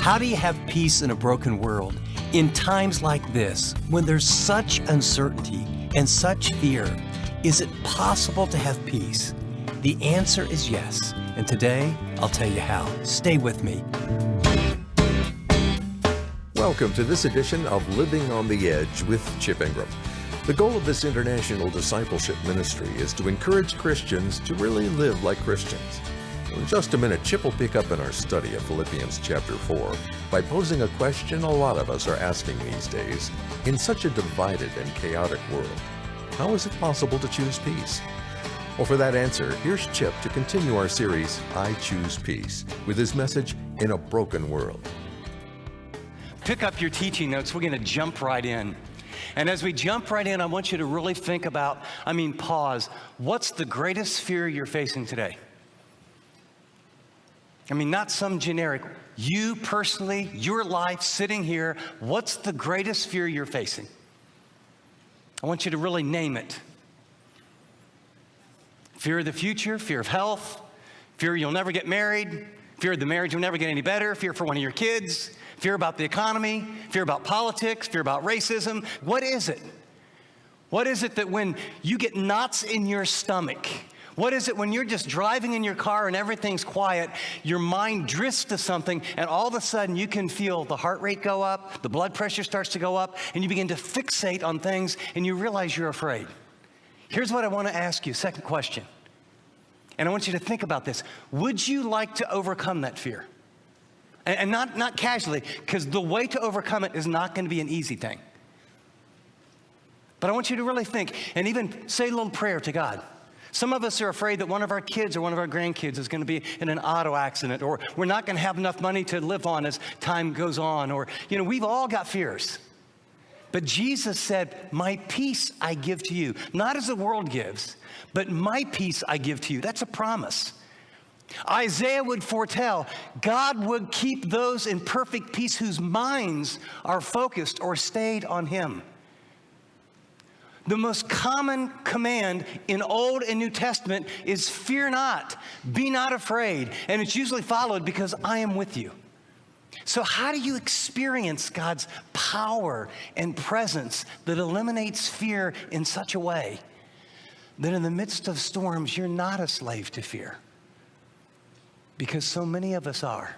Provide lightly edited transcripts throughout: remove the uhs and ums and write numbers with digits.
How do you have peace in a broken world? In times like this, when there's such uncertainty and such fear, is it possible to have peace? The answer is yes, and today I'll tell you how. Stay with me. Welcome to this edition of Living on the Edge with Chip Ingram. The goal of this international discipleship ministry is to encourage Christians to really live like Christians. In just a minute, Chip will pick up in our study of Philippians chapter 4 by posing a question a lot of us are asking these days. In such a divided and chaotic world, how is it possible to choose peace? Well, for that answer, here's Chip to continue our series, I Choose Peace, with his message, In a Broken World. Pick up your teaching notes. We're going to jump right in. And as we jump right in, I want you to really think about, pause. What's the greatest fear you're facing today? Not some generic. You personally, your life, sitting here, what's the greatest fear you're facing? I want you to really name it. Fear of the future, fear of health, fear you'll never get married, fear the marriage will never get any better, fear for one of your kids, fear about the economy, fear about politics, fear about racism. What is it? What is it that when you get knots in your stomach, what is it when you're just driving in your car and everything's quiet, your mind drifts to something and all of a sudden you can feel the heart rate go up, the blood pressure starts to go up, and you begin to fixate on things and you realize you're afraid. Here's what I want to ask you, second question. And I want you to think about this. Would you like to overcome that fear? And not casually, because the way to overcome it is not going to be an easy thing. But I want you to really think and even say a little prayer to God. Some of us are afraid that one of our kids or one of our grandkids is going to be in an auto accident, or we're not going to have enough money to live on as time goes on, or, we've all got fears. But Jesus said, my peace I give to you, not as the world gives, but my peace I give to you. That's a promise. Isaiah would foretell, God would keep those in perfect peace whose minds are focused or stayed on him. The most common command in Old and New Testament is fear not, be not afraid. And it's usually followed because I am with you. So how do you experience God's power and presence that eliminates fear in such a way that in the midst of storms, you're not a slave to fear? Because so many of us are.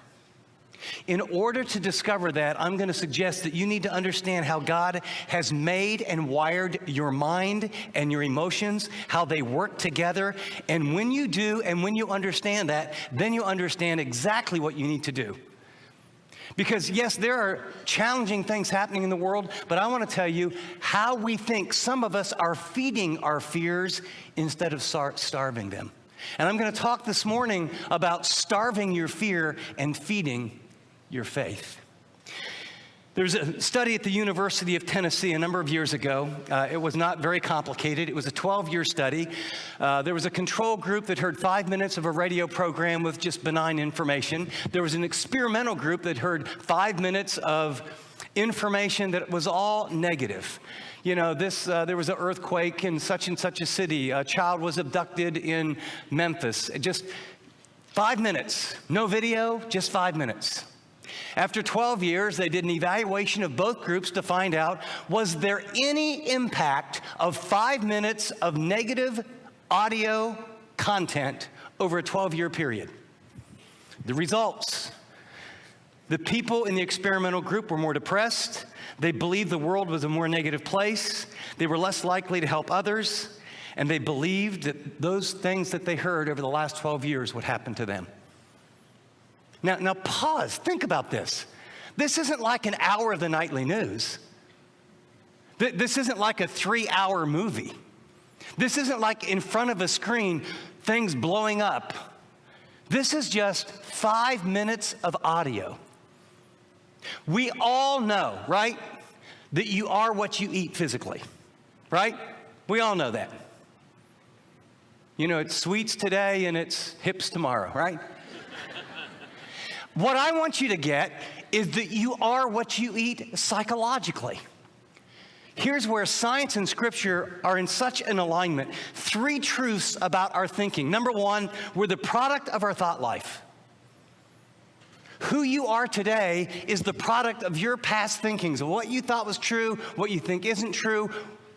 In order to discover that, I'm going to suggest that you need to understand how God has made and wired your mind and your emotions, how they work together. And when you do, and when you understand that, then you understand exactly what you need to do. Because yes, there are challenging things happening in the world, but I want to tell you how we think some of us are feeding our fears instead of starving them. And I'm going to talk this morning about starving your fear and feeding your faith. There's a study at the University of Tennessee a number of years ago. It was not very complicated. It was a 12-year study. There was a control group that heard 5 minutes of a radio program with just benign information. There was an experimental group that heard 5 minutes of information that was all negative. There was an earthquake in such and such a city. A child was abducted in Memphis. Just 5 minutes. No video, just 5 minutes. After 12 years, they did an evaluation of both groups to find out, was there any impact of 5 minutes of negative audio content over a 12-year period? The results. The people in the experimental group were more depressed. They believed the world was a more negative place. They were less likely to help others. And they believed that those things that they heard over the last 12 years would happen to them. Now pause, think about this. This isn't like an hour of the nightly news. This isn't like a 3-hour movie. This isn't like in front of a screen, things blowing up. This is just 5 minutes of audio. We all know, right, that you are what you eat physically, right? We all know that. It's sweets today and it's hips tomorrow, right? What I want you to get is that you are what you eat psychologically. Here's where science and scripture are in such an alignment. 3 truths about our thinking. Number 1, we're the product of our thought life. Who you are today is the product of your past thinkings, of what you thought was true, what you think isn't true,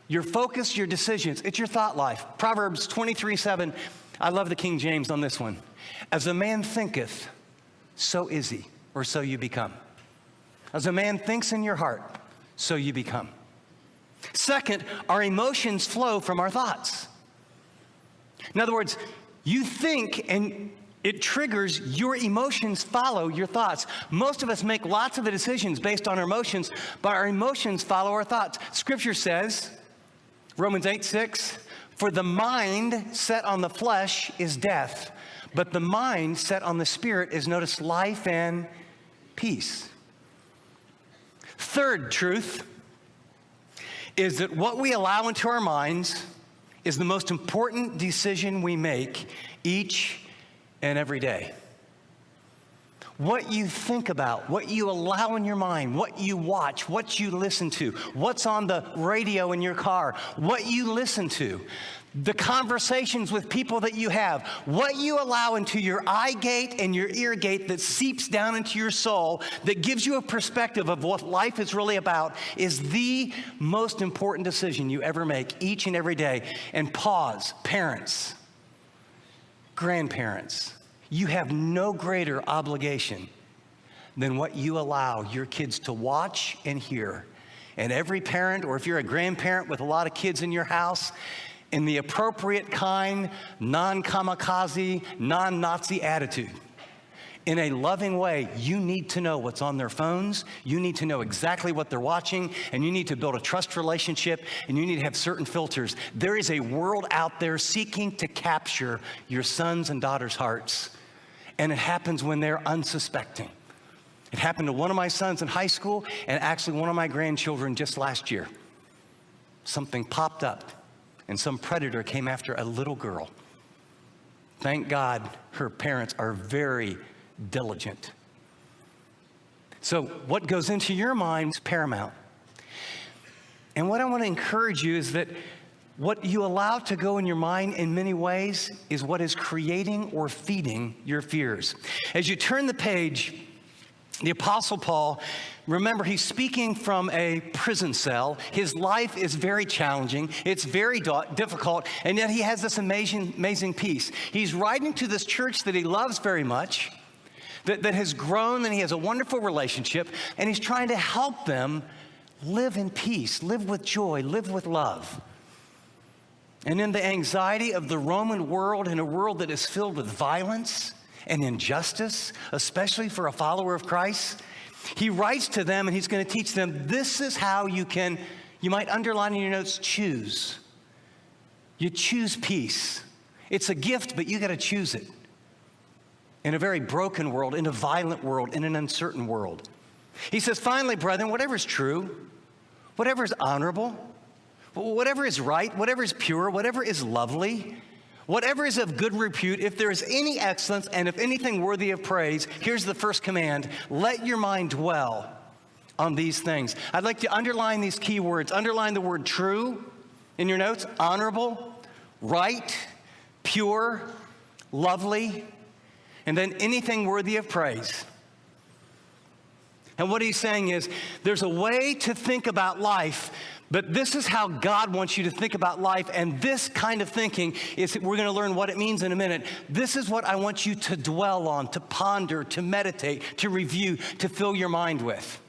your focus, your decisions. It's your thought life. Proverbs 23:7. I love the King James on this one. As a man thinketh, so is he, or so you become. As a man thinks in your heart, so you become. Second, our emotions flow from our thoughts. In other words, you think and it triggers your emotions follow your thoughts. Most of us make lots of the decisions based on our emotions, but our emotions follow our thoughts. Scripture says, Romans 8:6, for the mind set on the flesh is death, but the mind set on the spirit is, notice, life and peace. Third truth is that what we allow into our minds is the most important decision we make each and every day. What you think about, what you allow in your mind, what you watch, what you listen to, what's on the radio in your car, what you listen to, the conversations with people that you have, what you allow into your eye gate and your ear gate that seeps down into your soul, that gives you a perspective of what life is really about, is the most important decision you ever make each and every day. And pause, parents, grandparents, you have no greater obligation than what you allow your kids to watch and hear. And every parent, or if you're a grandparent with a lot of kids in your house, in the appropriate kind, non-kamikaze, non-Nazi attitude, in a loving way, you need to know what's on their phones, you need to know exactly what they're watching, and you need to build a trust relationship, and you need to have certain filters. There is a world out there seeking to capture your sons' and daughters' hearts, and it happens when they're unsuspecting. It happened to one of my sons in high school, and actually one of my grandchildren just last year. Something popped up, and some predator came after a little girl. Thank God her parents are very diligent. So what goes into your mind is paramount. And what I want to encourage you is that what you allow to go in your mind in many ways is what is creating or feeding your fears. As you turn the page, the Apostle Paul, remember, he's speaking from a prison cell. His life is very challenging. It's very difficult, and yet he has this amazing peace. He's writing to this church that he loves very much, that has grown, and he has a wonderful relationship, and he's trying to help them live in peace, live with joy, live with love. And in the anxiety of the Roman world, in a world that is filled with violence and injustice, especially for a follower of Christ, he writes to them and he's going to teach them, this is how you might underline in your notes, choose. You choose peace. It's a gift, but you got to choose it. In a very broken world, in a violent world, in an uncertain world. He says, finally, brethren, whatever is true, whatever is honorable, whatever is right, whatever is pure, whatever is lovely, whatever is of good repute, if there is any excellence and if anything worthy of praise, here's the first command: let your mind dwell on these things. I'd like to underline these key words. Underline the word true in your notes: honorable, right, pure, lovely, and then anything worthy of praise. And what he's saying is, there's a way to think about life, but this is how God wants you to think about life. And this kind of thinking is, we're going to learn what it means in a minute. This is what I want you to dwell on, to ponder, to meditate, to review, to fill your mind with.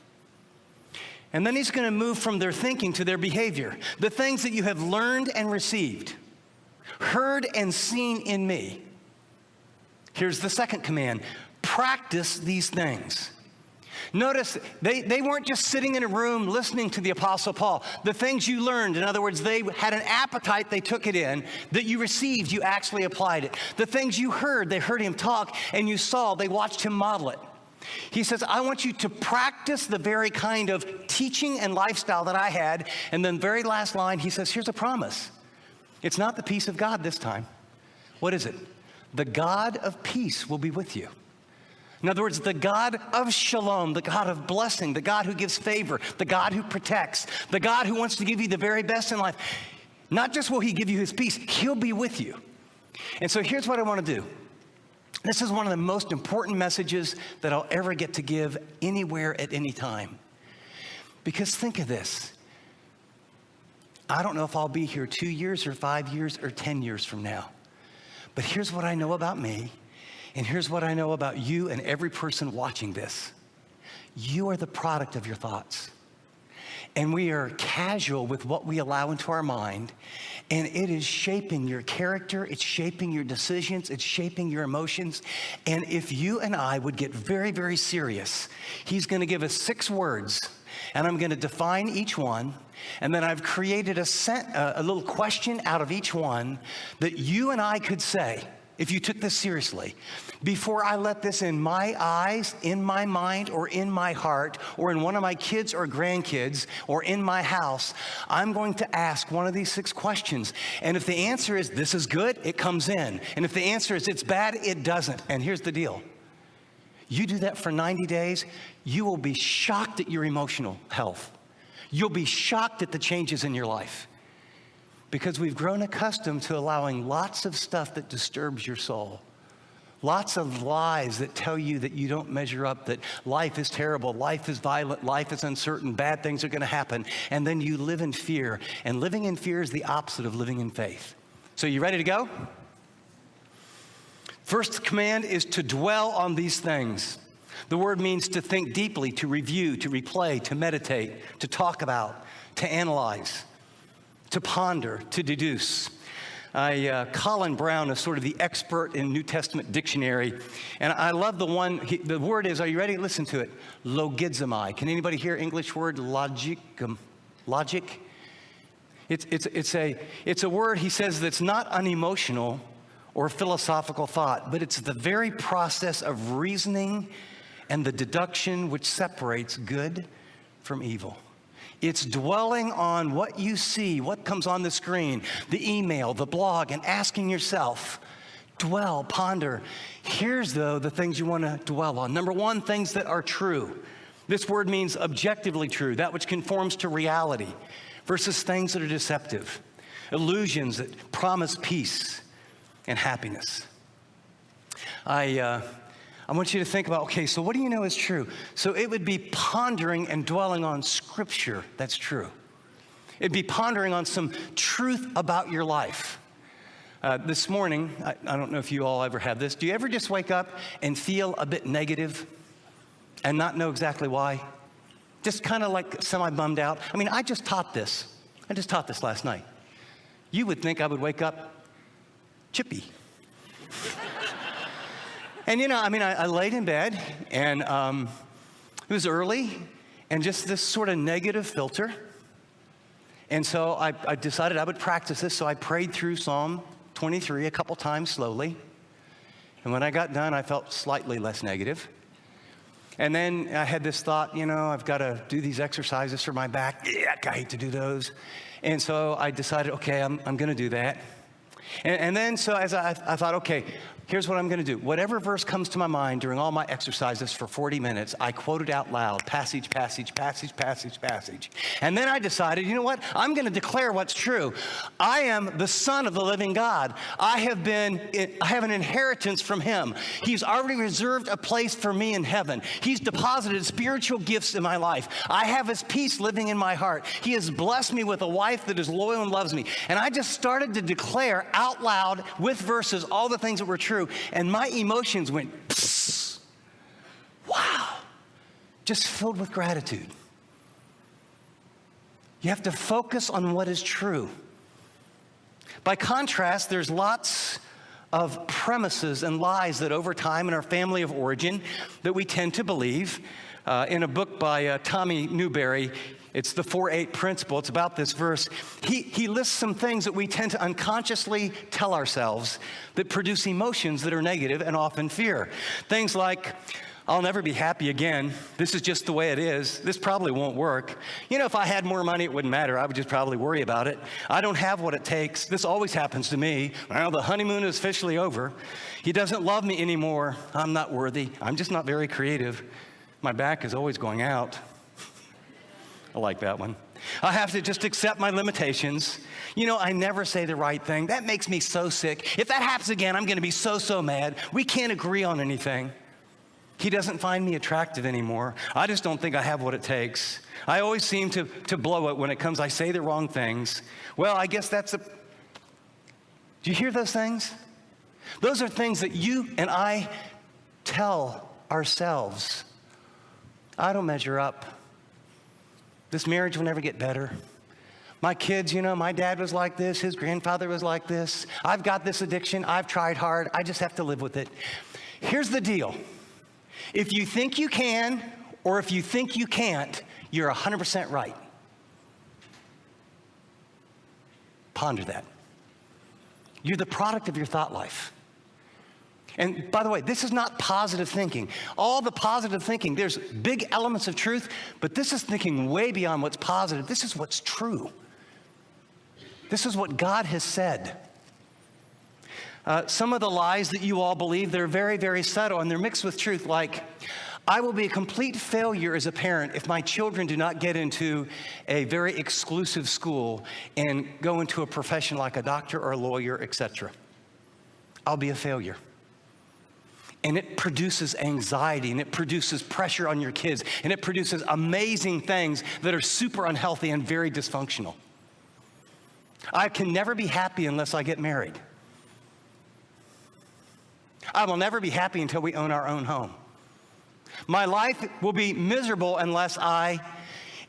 And then he's going to move from their thinking to their behavior. The things that you have learned and received, heard and seen in me. Here's the second command: practice these things. Notice, they weren't just sitting in a room listening to the Apostle Paul. The things you learned, in other words, they had an appetite, they took it in. That you received, you actually applied it. The things you heard, they heard him talk, and you saw, they watched him model it. He says, I want you to practice the very kind of teaching and lifestyle that I had. And then very last line, he says, here's a promise. It's not the peace of God this time. What is it? The God of peace will be with you. In other words, the God of shalom, the God of blessing, the God who gives favor, the God who protects, the God who wants to give you the very best in life. Not just will he give you his peace, he'll be with you. And so here's what I want to do. This is one of the most important messages that I'll ever get to give anywhere at any time. Because think of this. I don't know if I'll be here 2 years or 5 years or 10 years from now. But here's what I know about me, and here's what I know about you and every person watching this. You are the product of your thoughts. And we are casual with what we allow into our mind, and it is shaping your character, it's shaping your decisions, it's shaping your emotions. And if you and I would get very, very serious, he's going to give us 6 words, and I'm going to define each one, and then I've created a little question out of each one that you and I could say, if you took this seriously, before I let this in my eyes, in my mind, or in my heart, or in one of my kids or grandkids, or in my house, I'm going to ask one of these 6 questions. And if the answer is, this is good, it comes in. And if the answer is, it's bad, it doesn't. And here's the deal. You do that for 90 days, you will be shocked at your emotional health. You'll be shocked at the changes in your life. Because we've grown accustomed to allowing lots of stuff that disturbs your soul. Lots of lies that tell you that you don't measure up, that life is terrible, life is violent, life is uncertain, bad things are going to happen. And then you live in fear. And living in fear is the opposite of living in faith. So you ready to go? First command is to dwell on these things. The word means to think deeply, to review, to replay, to meditate, to talk about, to analyze, to ponder, to deduce. Colin Brown is sort of the expert in New Testament dictionary. And I love the one, the word is, are you ready? Listen to it. Logizomai. Can anybody hear English word logic? Logic? It's a word, he says, that's not unemotional or philosophical thought, but it's the very process of reasoning and the deduction which separates good from evil. It's dwelling on what you see, what comes on the screen, the email, the blog, and asking yourself, dwell, ponder. Here's, though, the things you want to dwell on. Number 1, things that are true. This word means objectively true, that which conforms to reality, versus things that are deceptive, illusions that promise peace and happiness. I want you to think about, okay, so what do you know is true? So it would be pondering and dwelling on Scripture that's true. It'd be pondering on some truth about your life. This morning, I don't know if you all ever have this. Do you ever just wake up and feel a bit negative and not know exactly why? Just kind of like semi-bummed out. I mean, I just taught this last night. You would think I would wake up chippy. And I laid in bed, and it was early, and just this sort of negative filter. And so I decided I would practice this, so I prayed through Psalm 23 a couple times slowly. And when I got done, I felt slightly less negative. And then I had this thought, I've got to do these exercises for my back. Yuck, I hate to do those. And so I decided, okay, I'm going to do that. And then so as I thought, okay, here's what I'm going to do. Whatever verse comes to my mind during all my exercises for 40 minutes, I quote it out loud, passage, passage, passage, passage, passage. And then I decided, you know what? I'm going to declare what's true. I am the Son of the living God. I have an inheritance from Him. He's already reserved a place for me in heaven. He's deposited spiritual gifts in my life. I have His peace living in my heart. He has blessed me with a wife that is loyal and loves me. And I just started to declare out loud with verses all the things that were true. And my emotions went, psst, wow, just filled with gratitude. You have to focus on what is true. By contrast, there's lots of premises and lies that over time in our family of origin that we tend to believe. In a book by Tommy Newberry, it's the 4-8 principle. It's about this verse. He lists some things that we tend to unconsciously tell ourselves that produce emotions that are negative and often fear. Things like, I'll never be happy again. This is just the way it is. This probably won't work. If I had more money, it wouldn't matter. I would just probably worry about it. I don't have what it takes. This always happens to me. Well, the honeymoon is officially over. He doesn't love me anymore. I'm not worthy. I'm just not very creative. My back is always going out. I like that one. I have to just accept my limitations. I never say the right thing. That makes me so sick. If that happens again, I'm going to be so mad. We can't agree on anything. He doesn't find me attractive anymore. I just don't think I have what it takes. I always seem to blow it when it comes, I say the wrong things. Well, I guess do you hear those things? Those are things that you and I tell ourselves. I don't measure up. This marriage will never get better. My kids, my dad was like this. His grandfather was like this. I've got this addiction. I've tried hard. I just have to live with it. Here's the deal. If you think you can, or if you think you can't, you're 100% right. Ponder that. You're the product of your thought life. And by the way, this is not positive thinking. All the positive thinking, there's big elements of truth, but this is thinking way beyond what's positive. This is what's true. This is what God has said. Some of the lies that you all believe, they're very, very subtle, and they're mixed with truth, like, I will be a complete failure as a parent if my children do not get into a very exclusive school and go into a profession like a doctor or a lawyer, etc. I'll be a failure. And it produces anxiety, and it produces pressure on your kids, and it produces amazing things that are super unhealthy and very dysfunctional. I can never be happy unless I get married. I will never be happy until we own our own home. My life will be miserable unless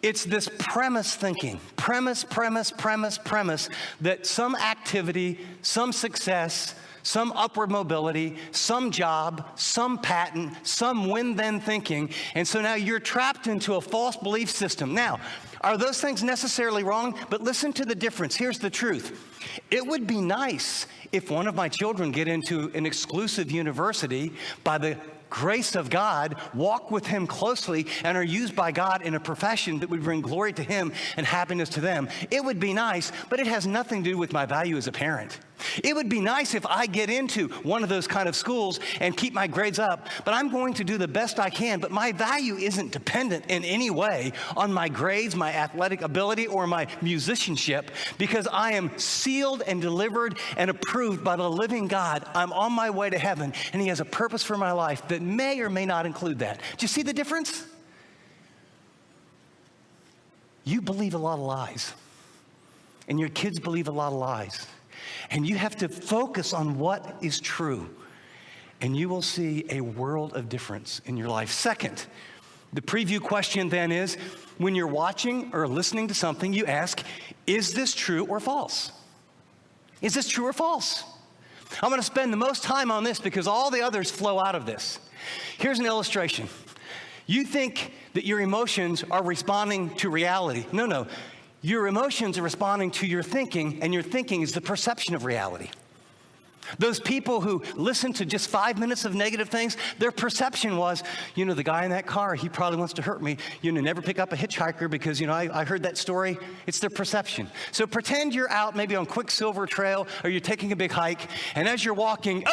it's this premise thinking, premise, that some activity, some success, some upward mobility, some job, some patent, some win-then thinking. And so now you're trapped into a false belief system. Now, are those things necessarily wrong? But listen to the difference. Here's the truth. It would be nice if one of my children get into an exclusive university by the grace of God, walk with him closely, and are used by God in a profession that would bring glory to him and happiness to them. It would be nice, but it has nothing to do with my value as a parent. It would be nice if I get into one of those kind of schools and keep my grades up, but I'm going to do the best I can, but my value isn't dependent in any way on my grades, my athletic ability, or my musicianship, because I am sealed and delivered and approved by the living God. I'm on my way to heaven, and he has a purpose for my life that may or may not include that. Do you see the difference? You believe a lot of lies, and your kids believe a lot of lies. And you have to focus on what is true, and you will see a world of difference in your life. Second, the preview question then is, when you're watching or listening to something, you ask, is this true or false? Is this true or false? I'm going to spend the most time on this because all the others flow out of this. Here's an illustration. You think that your emotions are responding to reality. No. Your emotions are responding to your thinking, and your thinking is the perception of reality. Those people who listen to just 5 minutes of negative things, their perception was, the guy in that car, he probably wants to hurt me. Never pick up a hitchhiker because, I heard that story. It's their perception. So pretend you're out maybe on Quicksilver Trail, or you're taking a big hike, and as you're walking,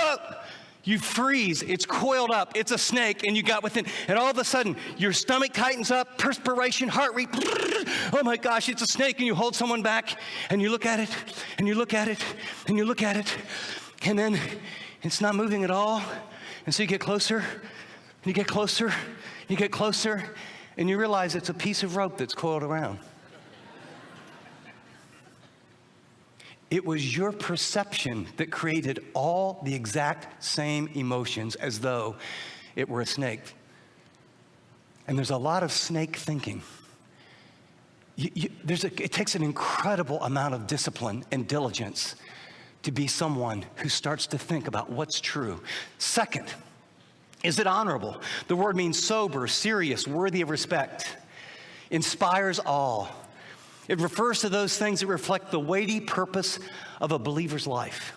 you freeze, it's coiled up, it's a snake, and you got within, and all of a sudden, your stomach tightens up, perspiration, heart rate, oh my gosh, it's a snake, and you hold someone back, and you look at it, and you look at it, and you look at it, and then it's not moving at all, and so you get closer, and you get closer, and you get closer, and you realize it's a piece of rope that's coiled around. It was your perception that created all the exact same emotions as though it were a snake. And there's a lot of snake thinking. It takes an incredible amount of discipline and diligence to be someone who starts to think about what's true. Second, is it honorable? The word means sober, serious, worthy of respect, inspires awe. It refers to those things that reflect the weighty purpose of a believer's life.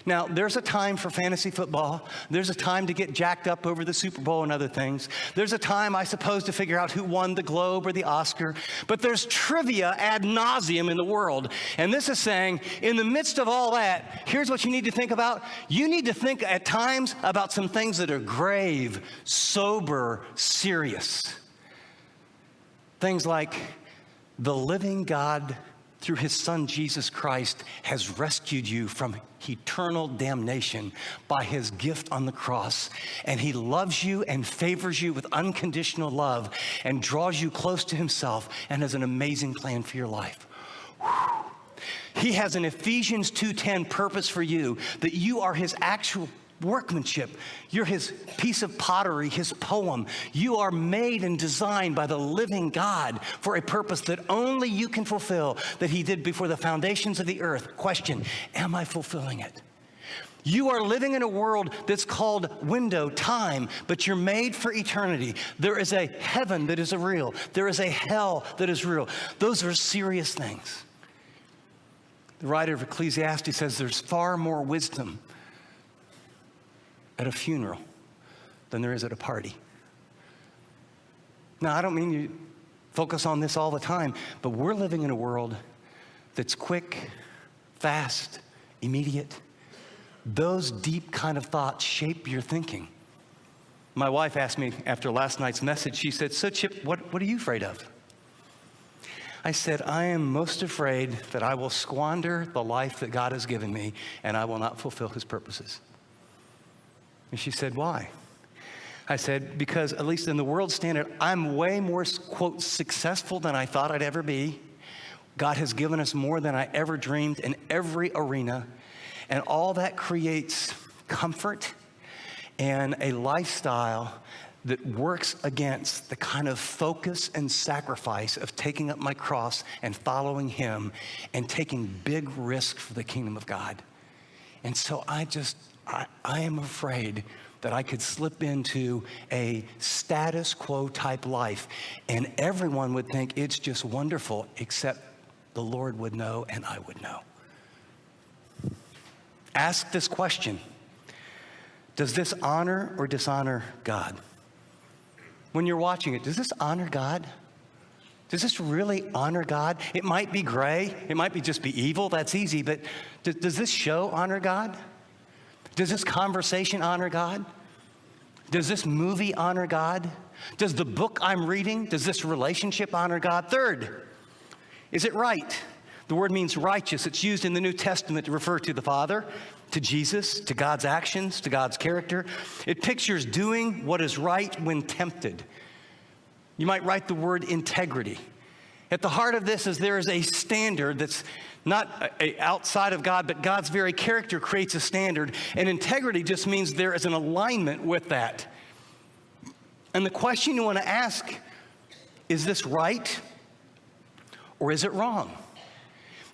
Now, there's a time for fantasy football. There's a time to get jacked up over the Super Bowl and other things. There's a time, I suppose, to figure out who won the Globe or the Oscar. But there's trivia ad nauseum in the world. And this is saying, in the midst of all that, here's what you need to think about. You need to think at times about some things that are grave, sober, serious. Things like, the living God, through his son Jesus Christ, has rescued you from eternal damnation by his gift on the cross. And he loves you and favors you with unconditional love and draws you close to himself and has an amazing plan for your life. Whew. He has an Ephesians 2:10 purpose for you, that you are his actual workmanship. You're his piece of pottery, his poem. You are made and designed by the living God for a purpose that only you can fulfill, that he did before the foundations of the earth. Question, am I fulfilling it? You are living in a world that's called window, time, but you're made for eternity. There is a heaven that is real. There is a hell that is real. Those are serious things. The writer of Ecclesiastes says there's far more wisdom at a funeral than there is at a party. Now, I don't mean you focus on this all the time, but we're living in a world that's quick, fast, immediate. Those deep kind of thoughts shape your thinking. My wife asked me after last night's message, she said, so Chip, what are you afraid of? I said, I am most afraid that I will squander the life that God has given me and I will not fulfill his purposes. And she said, why? I said, because at least in the world standard, I'm way more, quote, successful than I thought I'd ever be. God has given us more than I ever dreamed in every arena. And all that creates comfort and a lifestyle that works against the kind of focus and sacrifice of taking up my cross and following him and taking big risks for the kingdom of God. And so I am afraid that I could slip into a status quo type life and everyone would think it's just wonderful, except the Lord would know and I would know. Ask this question: does this honor or dishonor God? When you're watching it, does this honor God? Does this really honor God? It might be gray. It might be just be evil. That's easy. But does this show honor God? Does this conversation honor God? Does this movie honor God? Does the book I'm reading, does this relationship honor God? Third, is it right? The word means righteous. It's used in the New Testament to refer to the Father, to Jesus, to God's actions, to God's character. It pictures doing what is right when tempted. You might write the word integrity. At the heart of this is there is a standard that's not outside of God, but God's very character creates a standard. And integrity just means there is an alignment with that. And the question you want to ask, is this right or is it wrong?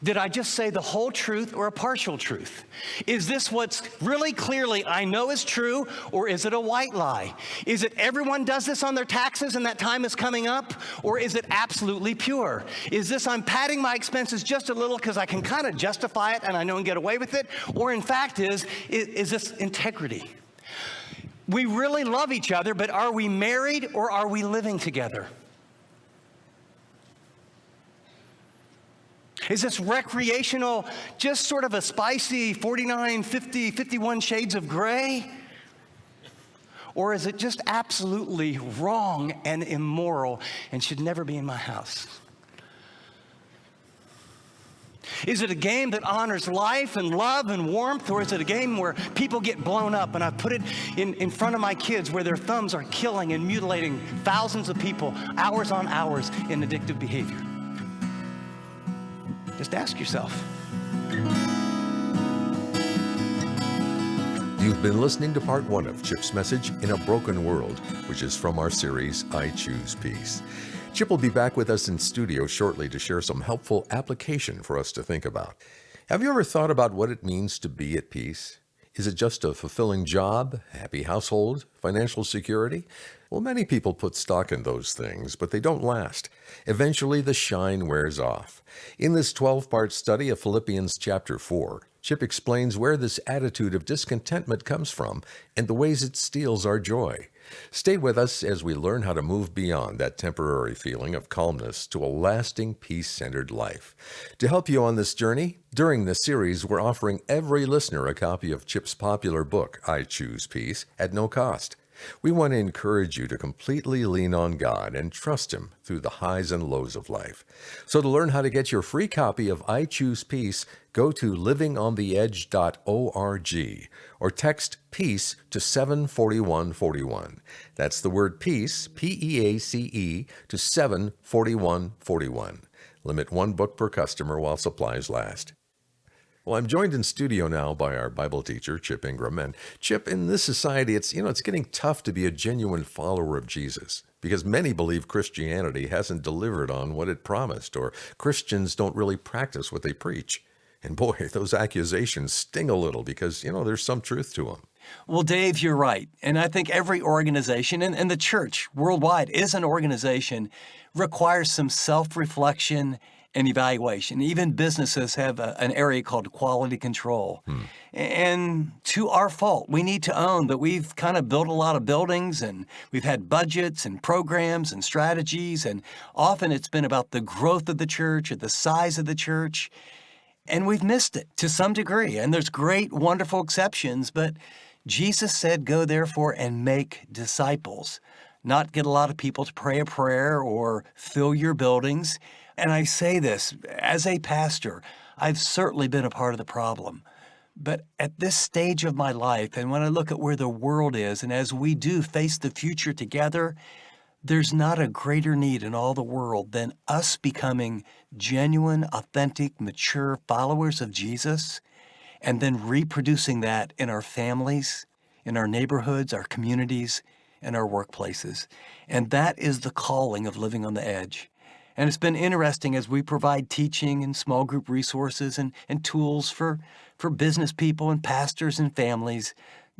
Did I just say the whole truth or a partial truth? Is this what's really clearly I know is true, or is it a white lie? Is it everyone does this on their taxes and that time is coming up, or is it absolutely pure? Is this I'm padding my expenses just a little because I can kind of justify it and I know and get away with it? Or in fact is this integrity? We really love each other, but are we married or are we living together? Is this recreational, just sort of a spicy 49, 50, 51 shades of gray? Or is it just absolutely wrong and immoral and should never be in my house? Is it a game that honors life and love and warmth, or is it a game where people get blown up? And I've put it in front of my kids where their thumbs are killing and mutilating thousands of people, hours on hours in addictive behavior. Just ask yourself. You've been listening to part 1 of Chip's message, In a Broken World, which is from our series, I Choose Peace. Chip will be back with us in studio shortly to share some helpful application for us to think about. Have you ever thought about what it means to be at peace? Is it just a fulfilling job, a happy household, financial security? Well, many people put stock in those things, but they don't last. Eventually, the shine wears off. In this 12-part study of Philippians chapter 4, Chip explains where this attitude of discontentment comes from and the ways it steals our joy. Stay with us as we learn how to move beyond that temporary feeling of calmness to a lasting, peace-centered life. To help you on this journey, during this series, we're offering every listener a copy of Chip's popular book, I Choose Peace, at no cost. We want to encourage you to completely lean on God and trust Him through the highs and lows of life. So to learn how to get your free copy of I Choose Peace, go to livingontheedge.org or text PEACE to 74141. That's the word peace, P-E-A-C-E, to 74141. Limit one book per customer while supplies last. Well, I'm joined in studio now by our Bible teacher, Chip Ingram. And Chip, in this society, it's getting tough to be a genuine follower of Jesus because many believe Christianity hasn't delivered on what it promised, or Christians don't really practice what they preach. And boy, those accusations sting a little because, there's some truth to them. Well, Dave, you're right. And I think every organization, and the church worldwide is an organization, requires some self-reflection and evaluation. Even businesses have an area called quality control. And to our fault, we need to own that we've kind of built a lot of buildings, and we've had budgets and programs and strategies, and often it's been about the growth of the church or the size of the church. And we've missed it to some degree. And there's great, wonderful exceptions, but Jesus said, "Go therefore and make disciples," not get a lot of people to pray a prayer or fill your buildings. And I say this, as a pastor, I've certainly been a part of the problem. But at this stage of my life, and when I look at where the world is, and as we do face the future together, there's not a greater need in all the world than us becoming genuine, authentic, mature followers of Jesus, and then reproducing that in our families, in our neighborhoods, our communities, and our workplaces. And that is the calling of Living on the Edge. And it's been interesting as we provide teaching and small group resources and tools for business people and pastors and families.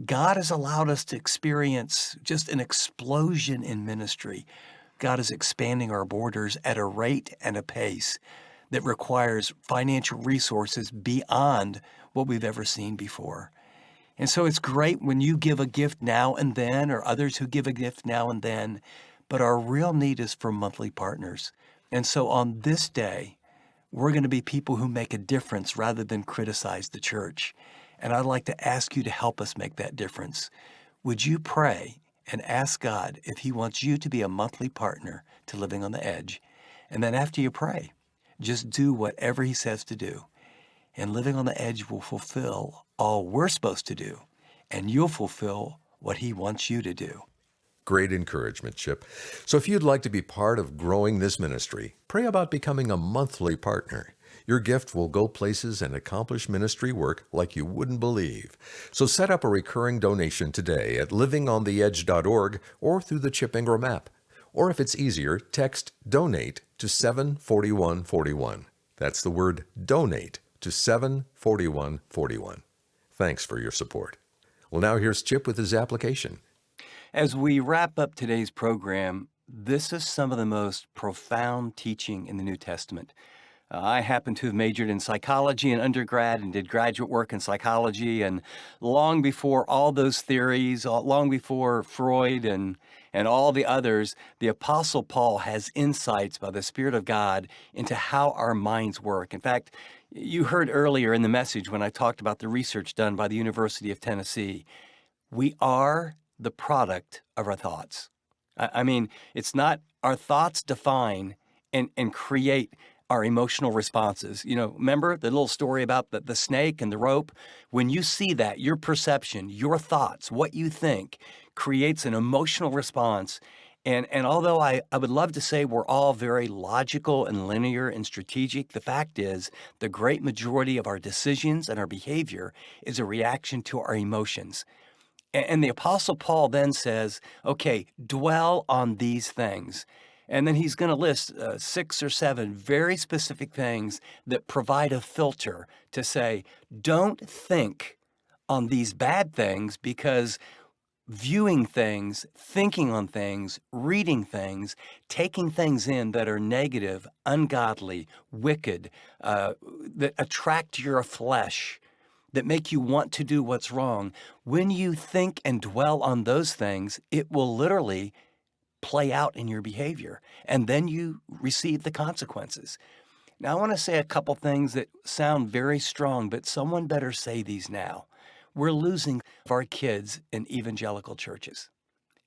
God has allowed us to experience just an explosion in ministry. God is expanding our borders at a rate and a pace that requires financial resources beyond what we've ever seen before. And so it's great when you give a gift now and then, or others who give a gift now and then, but our real need is for monthly partners. And so on this day, we're going to be people who make a difference rather than criticize the church. And I'd like to ask you to help us make that difference. Would you pray and ask God if He wants you to be a monthly partner to Living on the Edge? And then after you pray, just do whatever He says to do. And Living on the Edge will fulfill all we're supposed to do, and you'll fulfill what He wants you to do. Great encouragement, Chip. So if you'd like to be part of growing this ministry, pray about becoming a monthly partner. Your gift will go places and accomplish ministry work like you wouldn't believe. So set up a recurring donation today at livingontheedge.org or through the Chip Ingram app. Or if it's easier, text DONATE to 74141. That's the word DONATE to 74141. Thanks for your support. Well, now here's Chip with his application. As we wrap up today's program, this is some of the most profound teaching in the New Testament. I happen to have majored in psychology in undergrad and did graduate work in psychology. And long before all those theories, long before Freud and all the others, the Apostle Paul has insights by the Spirit of God into how our minds work. In fact, you heard earlier in the message when I talked about the research done by the University of Tennessee, we are the product of our thoughts. I mean, it's not our thoughts define and create our emotional responses. Remember the little story about the snake and the rope? When you see that, your perception, your thoughts, what you think creates an emotional response. And although I would love to say we're all very logical and linear and strategic, the fact is the great majority of our decisions and our behavior is a reaction to our emotions. And the Apostle Paul then says, okay, dwell on these things. And then he's going to list 6 or 7 very specific things that provide a filter to say, don't think on these bad things, because viewing things, thinking on things, reading things, taking things in that are negative, ungodly, wicked, that attract your flesh, that make you want to do what's wrong, when you think and dwell on those things, it will literally play out in your behavior, and then you receive the consequences. Now, I want to say a couple things that sound very strong, but someone better say these now. We're losing our kids in evangelical churches.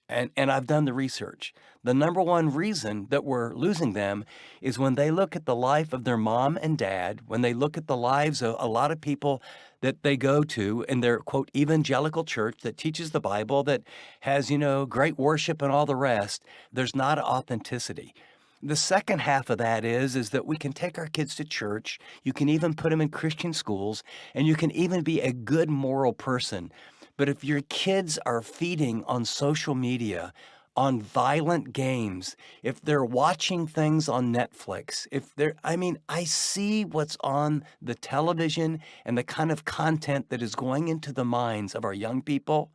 And I've done the research. The number one reason that we're losing them is when they look at the life of their mom and dad, when they look at the lives of a lot of people that they go to in their, quote, evangelical church that teaches the Bible, that has, great worship and all the rest, there's not authenticity. The second half of that is that we can take our kids to church, you can even put them in Christian schools, and you can even be a good moral person. But if your kids are feeding on social media, on violent games, if they're watching things on Netflix, I see what's on the television and the kind of content that is going into the minds of our young people.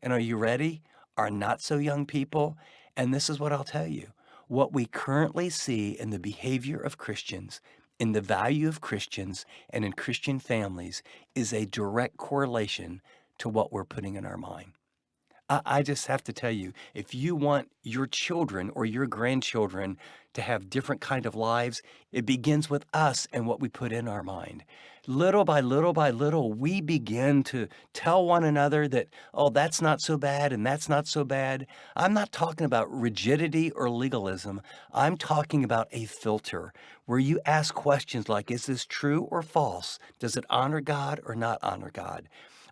And are you ready? Our not so young people. And this is what I'll tell you. What we currently see in the behavior of Christians, in the value of Christians, and in Christian families is a direct correlation to what we're putting in our mind. I just have to tell you, if you want your children or your grandchildren to have different kind of lives, it begins with us and what we put in our mind. Little by little by little, we begin to tell one another that, oh, that's not so bad and that's not so bad. I'm not talking about rigidity or legalism. I'm talking about a filter where you ask questions like, is this true or false? Does it honor God or not honor God?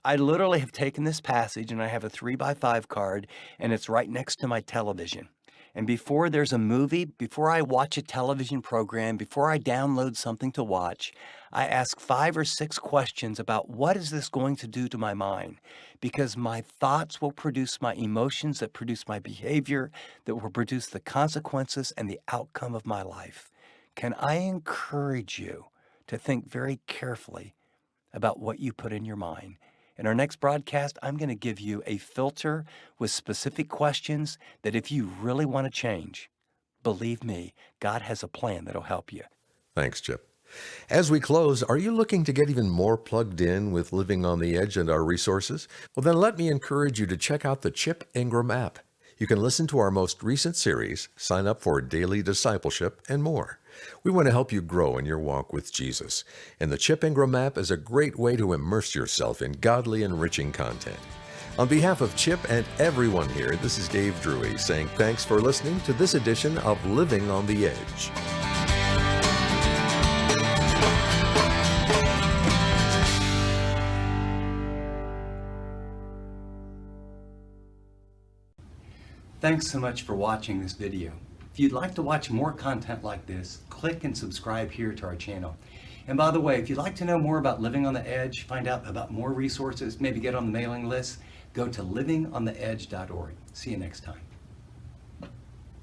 I literally have taken this passage and I have a 3x5 card and it's right next to my television. And before there's a movie, before I watch a television program, before I download something to watch, I ask 5 or 6 questions about what is this going to do to my mind? Because my thoughts will produce my emotions that produce my behavior, that will produce the consequences and the outcome of my life. Can I encourage you to think very carefully about what you put in your mind? In our next broadcast, I'm going to give you a filter with specific questions that if you really want to change, believe me, God has a plan that'll help you. Thanks, Chip. As we close, are you looking to get even more plugged in with Living on the Edge and our resources? Well, then let me encourage you to check out the Chip Ingram app. You can listen to our most recent series, sign up for daily discipleship, and more. We want to help you grow in your walk with Jesus, and the Chip Ingram app is a great way to immerse yourself in godly, enriching content. On behalf of Chip and everyone here, this is Dave Drury saying thanks for listening to this edition of Living on the Edge. Thanks so much for watching this video. If you'd like to watch more content like this, click and subscribe here to our channel. And by the way, if you'd like to know more about Living on the Edge, find out about more resources, maybe get on the mailing list, go to livingontheedge.org. See you next time.